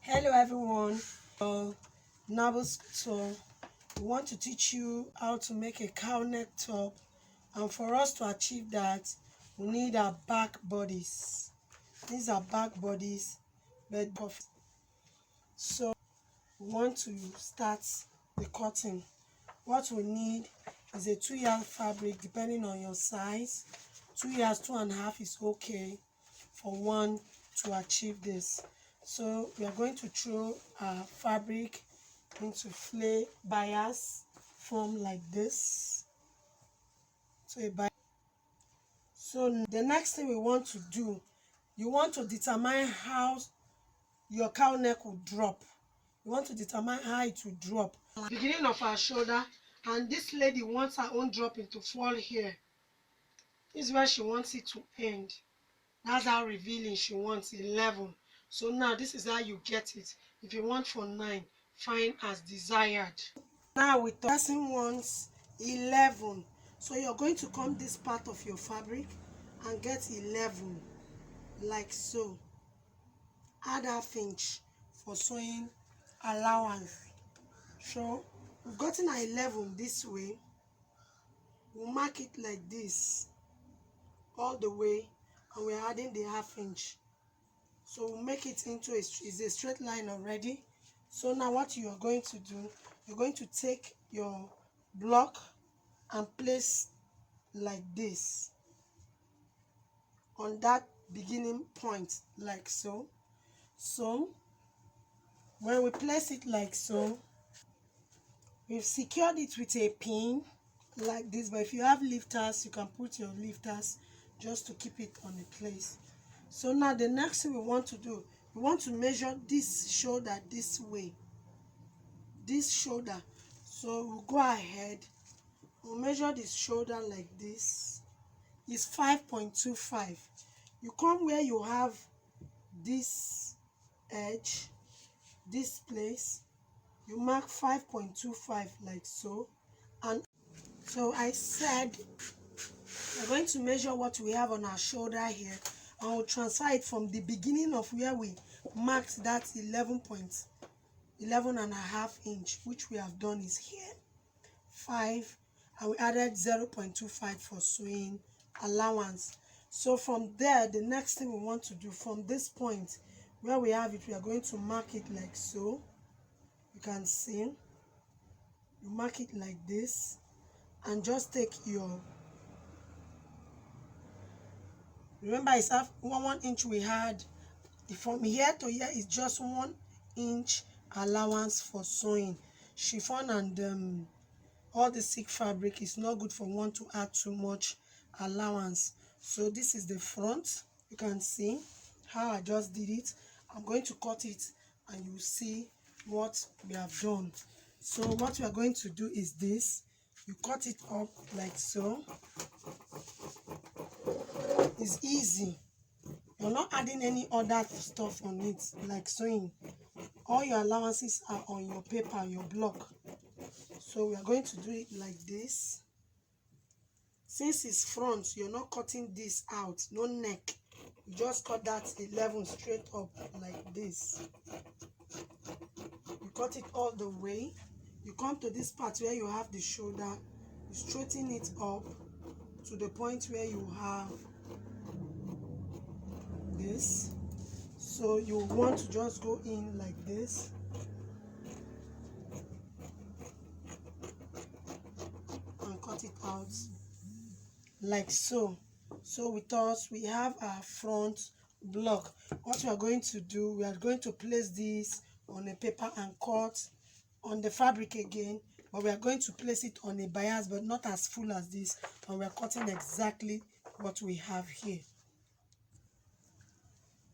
Hello everyone, Nabus tour. We want to teach you how to make a cow neck top, and for us to achieve that we need our back bodies. These are back bodies, bed puff. So we want to start the cutting. What we need is a 2-yard fabric depending on your size. 2 yards, 2.5 is okay for one to achieve this. So we are going to throw our fabric into flay bias form like this. So the next thing we want to do, you want to determine how your cow neck will drop. You want to determine how it will drop. Beginning of our shoulder, and this lady wants her own dropping to fall here. This is where she wants it to end. That's how revealing she wants 11. So now this is how you get it. If you want for 9, fine as desired. Now with the person wants 11. So you're going to come this part of your fabric and get 11 like so. Add half inch for sewing allowance. So we've gotten our 11 this way. We'll mark it like this all the way, and we're adding the half inch. So we'll make it into a straight line already. So now what you are going to do, you're going to take your block and place like this on that beginning point like so. So when we place it like so, we've secured it with a pin like this, but if you have lifters, you can put your lifters just to keep it on the place. So now the next thing we want to do, we want to measure this shoulder this way, this shoulder. So we'll go ahead, we'll measure this shoulder like this. It's 5.25. You come where you have this edge, this place, you mark 5.25 like so. And so I said we're going to measure what we have on our shoulder here, and we'll transfer it from the beginning of where we marked that 11.5 inch, which we have done is here 5, and we added 0.25 for sewing allowance. So from there, the next thing we want to do, from this point where we have it, we are going to mark it like so. You can see, you mark it like this, and just take your, remember it's 1 inch we had. From here to here is just 1 inch allowance for sewing. Chiffon and all the silk fabric is not good for one to add too much allowance. So this is the front. You can see how I just did it. I'm going to cut it and you see what we have done. So what we are going to do is this. You cut it up like so. It's easy. You're not adding any other stuff on it like sewing. All your allowances are on your paper, your block. So we are going to do it like this. Since it's front, you're not cutting this out, no neck. You just cut that 11 straight up like this. You cut it all the way. You come to this part where you have the shoulder. You straighten it up to the point where you have this. So you want to just go in like this. And cut it out like so. So with us, we have our front block. What we are going to do, we are going to place this on a paper and cut on the fabric again, but we are going to place it on a bias, but not as full as this, and we are cutting exactly what we have here.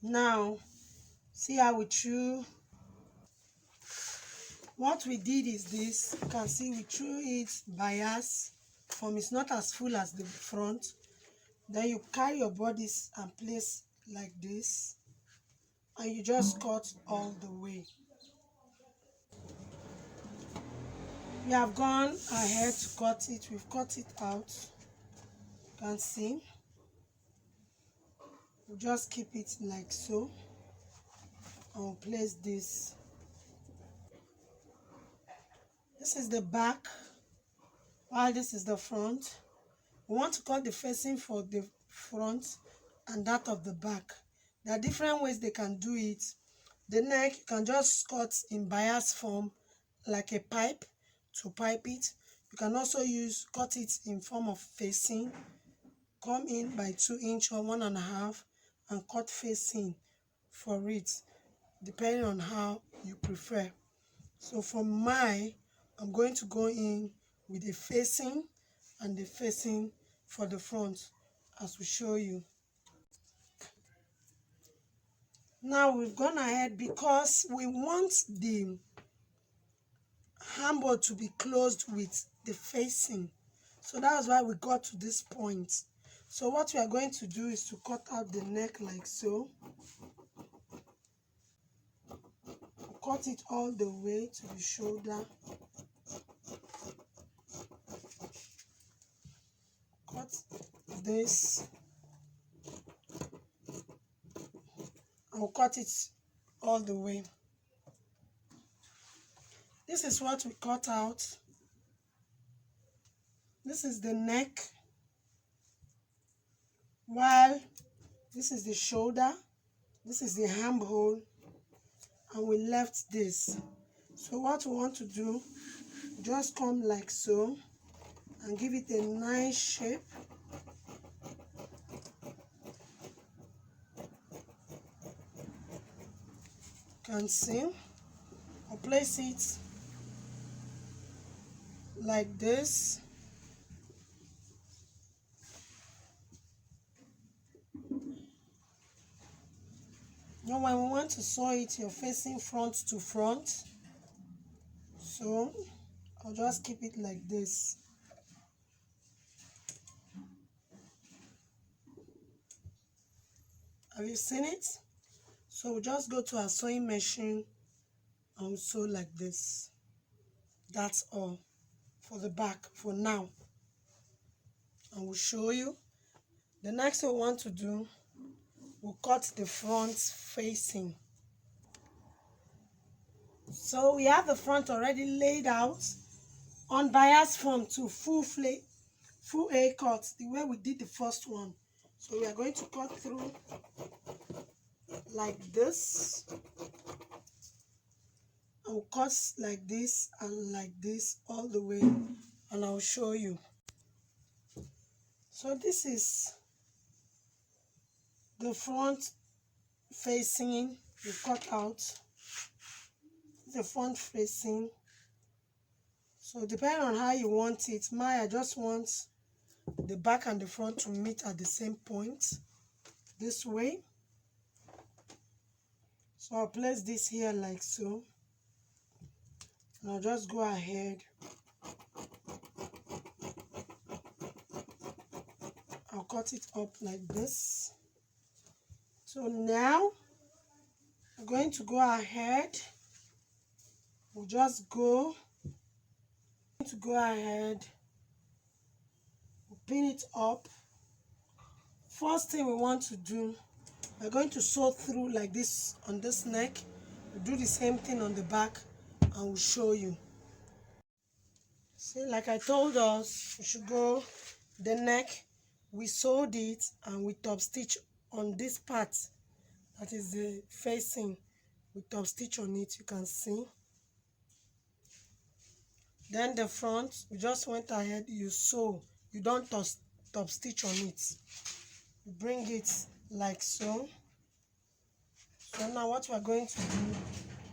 Now see how we threw. What we did is this. You can see we threw it bias form. It's not as full as the front. Then you carry your bodies and place like this, and you just cut all the way. We have gone ahead to cut it. We've cut it out. You can see. We just keep it like so I'll place this. This is the back, while this is the front. We want to cut the facing for the front and that of the back. There are different ways they can do it. The neck, you can just cut in bias form like a pipe to pipe it. You can also cut it in form of facing. Come in by 2 inch or 1.5 and cut facing for it, depending on how you prefer. So for I'm going to go in with the facing and the facing for the front, as we show you. Now we've gone ahead because we want the handle to be closed with the facing. So that's why we got to this point. So what we are going to do is to cut out the neck like so. Cut it all the way to the shoulder. Cut this. I'll cut it all the way. This is what we cut out. This is the neck, while this is the shoulder, this is the armhole, and we left this. So what we want to do, just come like so and give it a nice shape. You can see, I'll place it like this. Now when we want to sew it, you're facing front to front. So I'll just keep it like this. Have you seen it? So we'll just go to our sewing machine and we'll sew like this. That's all for the back for now. And we'll show you. The next thing we want to do, we'll cut the front facing. So we have the front already laid out on bias form to full A cut, the way we did the first one. So we are going to cut through like this. I'll cut like this and like this all the way, and I'll show you. So this is the front facing we cut out. The front facing. So depending on how you want it, I just want the back and the front to meet at the same point, this way. So I'll place this here like so, and I'll just go ahead. I'll cut it up like this. So now I'm going to go ahead. We'll just go ahead, we'll pin it up. First thing we want to do, we're going to sew through like this on this neck. We'll do the same thing on the back and we'll show you. See, like I told us, we should go the neck. We sewed it and we top stitch on this part, that is the facing. We top stitch on it, you can see. Then the front, we just went ahead, you sew, you don't top stitch on it. You bring it like so. So now what we're going to do,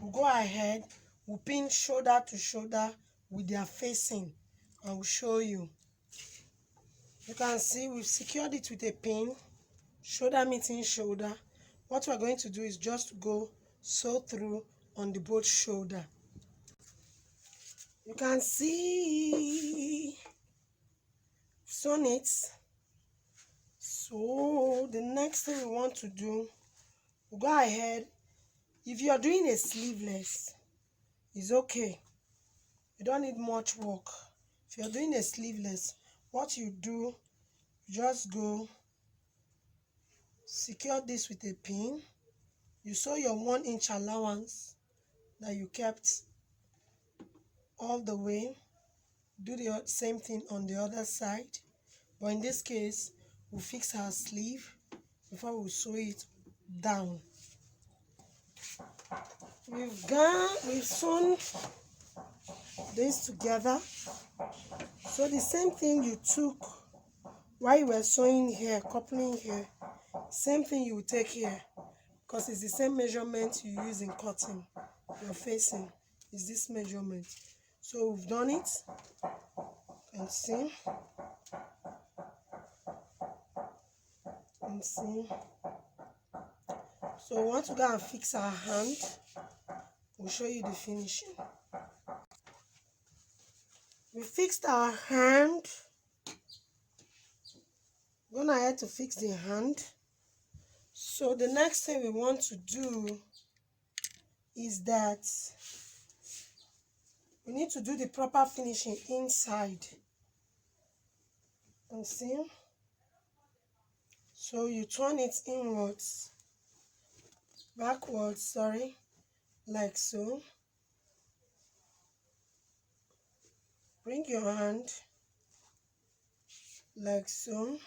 we'll go ahead, we'll pin shoulder to shoulder with their facing. I will show you. You can see we've secured it with a pin, shoulder meeting shoulder. What we're going to do is just go sew through on the both shoulder. You can see sewn it. So the next thing we want to do, we'll go ahead. If you're doing a sleeveless, it's okay. You don't need much work. If you're doing a sleeveless, what you do, you just go secure this with a pin. You sew your 1-inch allowance that you kept all the way. Do the same thing on the other side, but in this case we'll fix our sleeve before we sew it down. We've sewn this together. So the same thing you took while you were sewing here, coupling here, same thing you will take here, because it's the same measurement you use in cutting. Your facing is this measurement. So we've done it, and see, so we want to go and fix our hand. We'll show you the finishing. We fixed our hand. Going ahead to fix the hand. So the next thing we want to do is that we need to do the proper finishing inside. And see, so you turn it inwards, backwards, sorry, like so. Bring your hand like so.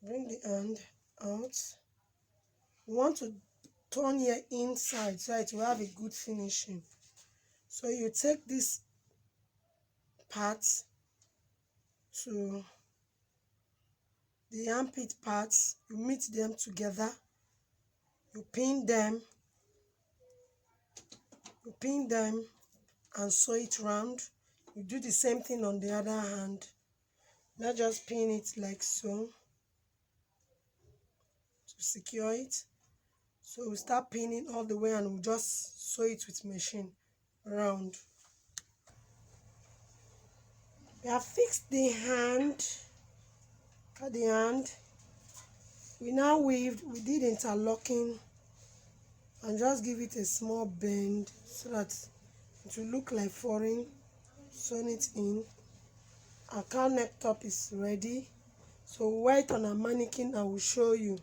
Bring the hand out. You want to turn here inside so it will have a good finishing. So you take this part to the armpit parts, you meet them together, you pin them and sew it round. You do the same thing on the other hand. Now just pin it like so to secure it. So we start pinning all the way and we'll just sew it with machine round. We have fixed the hand. Cut the hand. We now weaved, we did interlocking and just give it a small bend so that it will look like foreign. Sewn it in. Our cowl neck top is ready. So wear it on a mannequin and we'll show you.